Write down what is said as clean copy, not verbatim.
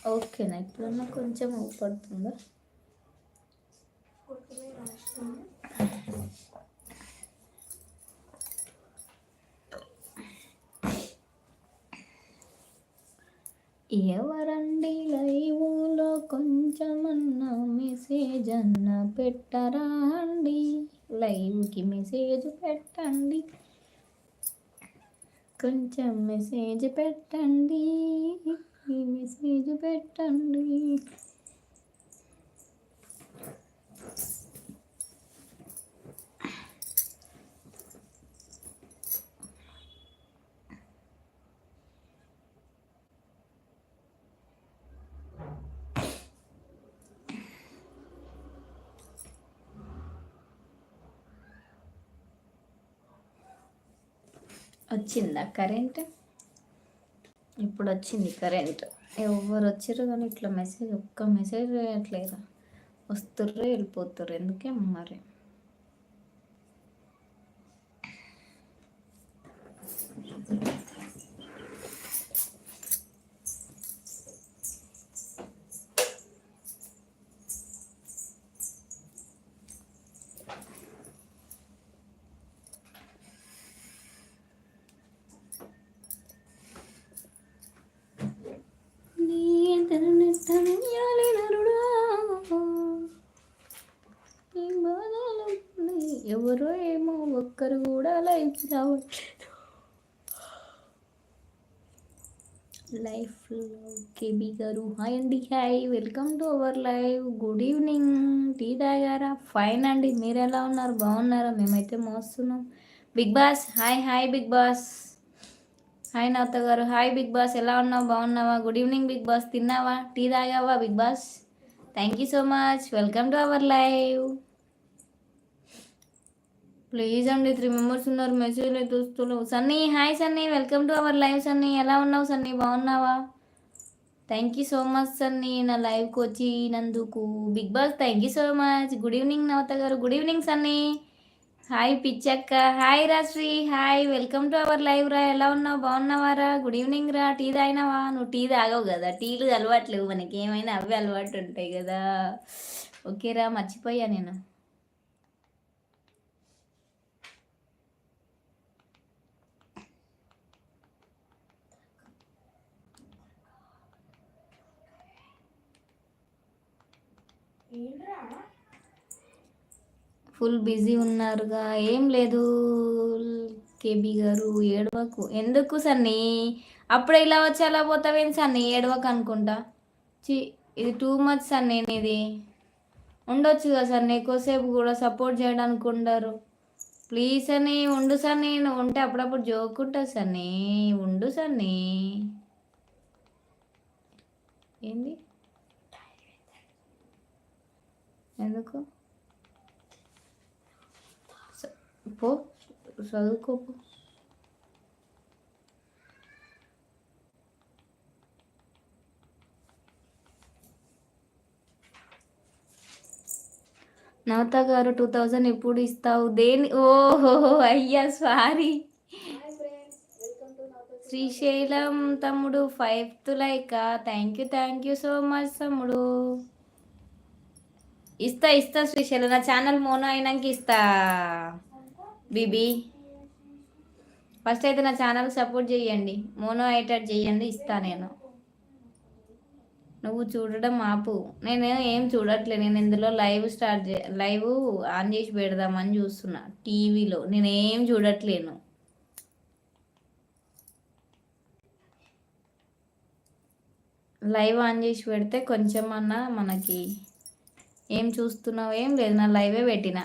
ఓకేనా? ఇప్పుడన్నా కొంచెం పడుతుందా? ఎవరండి లైవ్లో కొంచెమన్నా మెసేజ్ అన్న పెట్టరా అండి? లైవ్కి మెసేజ్ పెట్టండి, కొంచెం మెసేజ్ పెట్టండి, మెసేజ్ పెట్టండి. వచ్చిందా కరెంట్? ఇప్పుడు వచ్చింది కరెంట్. ఎవరు వచ్చారు కానీ ఇట్లా మెసేజ్ ఒక్క మెసేజ్ వేయట్లేదా? వస్తుర్రే వెళ్ళిపోతుర్రు, ఎందుకే మరి? ఎవరో ఏమో ఒక్కరు కూడా లైఫ్ రావట్లేదు. లైఫ్ కేబీ గారు హాయ్ అండి. Hi, welcome to our live. Good evening. Tea తాగారా? ఫైన్ అండి, మీరు ఎలా ఉన్నారు? బాగున్నారా? మేమైతే మోస్తున్నాం. Big boss hi. Hi big boss. Hi Navata గారు. హాయ్ బిగ్ బాస్, ఎలా ఉన్నావు? బాగున్నావా? Good evening big boss. తిన్నావా? టీ తాగావా big boss? Thank you so much. Welcome to our live. Please అండి, 3 మెంబర్స్ ఉన్నారు, మెసేజ్ అయితే వస్తలేవు. Sunny hi Sunny, welcome to our live. Sunny ఎలా ఉన్నావు? సన్నీ బాగున్నావా? Thank you so much Sunny, నా లైవ్కి వచ్చినందుకు. Big boss thank you so much. Good evening Navata గారు. Good evening Sunny. హాయ్ పిచ్చక్క. Hi Rasri. Hi, welcome to our live రా. ఎలా ఉన్నావు? బాగున్నావారా? గుడ్ ఈవినింగ్ రా. టీ తాగినావా? నువ్వు టీ తాగవు కదా, టీలు అలవాట్లేవు మనకి, ఏమైనా అవి అలవాటు ఉంటాయి కదా. ఓకేరా, మర్చిపోయా నేను. ఫుల్ బిజీ ఉన్నారుగా. ఏం లేదు కేబీ గారు, ఏడవకు. ఎందుకు సన్నీ? అప్పుడే ఇలా వచ్చి అలా పోతావేంటి సన్నీ? ఏడవకు అనుకుంటా. ఇది టూ మచ్ సన్నీ. ఇది ఉండొచ్చు కదా సన్నీ, ఎక్కువసేపు కూడా సపోర్ట్ చేయడానికి ఉండరు. ప్లీజ్ సన్నీ ఉండు సన్నీ, నువ్వు ఉంటే అప్పుడప్పుడు జోక్ ఉంటుంది సన్నీ. ఉండు సన్నీ. ఏంది? ఎందుకు? పో చదువుకోపో. నవత గారు 2000 ఎప్పుడు ఇస్తావు? దేని? ఓహో అయ్యా సారీ. శ్రీశైలం తమ్ముడు 5th like. Thank you so much తమ్ముడు. ఇస్తా శ్రీశైలం, నా ఛానల్ మోనో అయినాక ఇస్తా బీబీ. ఫస్ట్ అయితే నా ఛానల్ సపోర్ట్ చేయండి, మోనో అయ్యేటట్టు చేయండి, ఇస్తా నేను. నువ్వు చూడడం ఆపు. నేను ఏం చూడట్లే, నేను ఇందులో లైవ్ ఆన్ చేసి పెడదామని చూస్తున్నా టీవీలో. నేనేం చూడట్లేను. లైవ్ ఆన్ చేసి పెడితే కొంచెం అన్నా మనకి. ఏం చూస్తున్నావు? ఏం లేదు, నా లైవే పెట్టిన.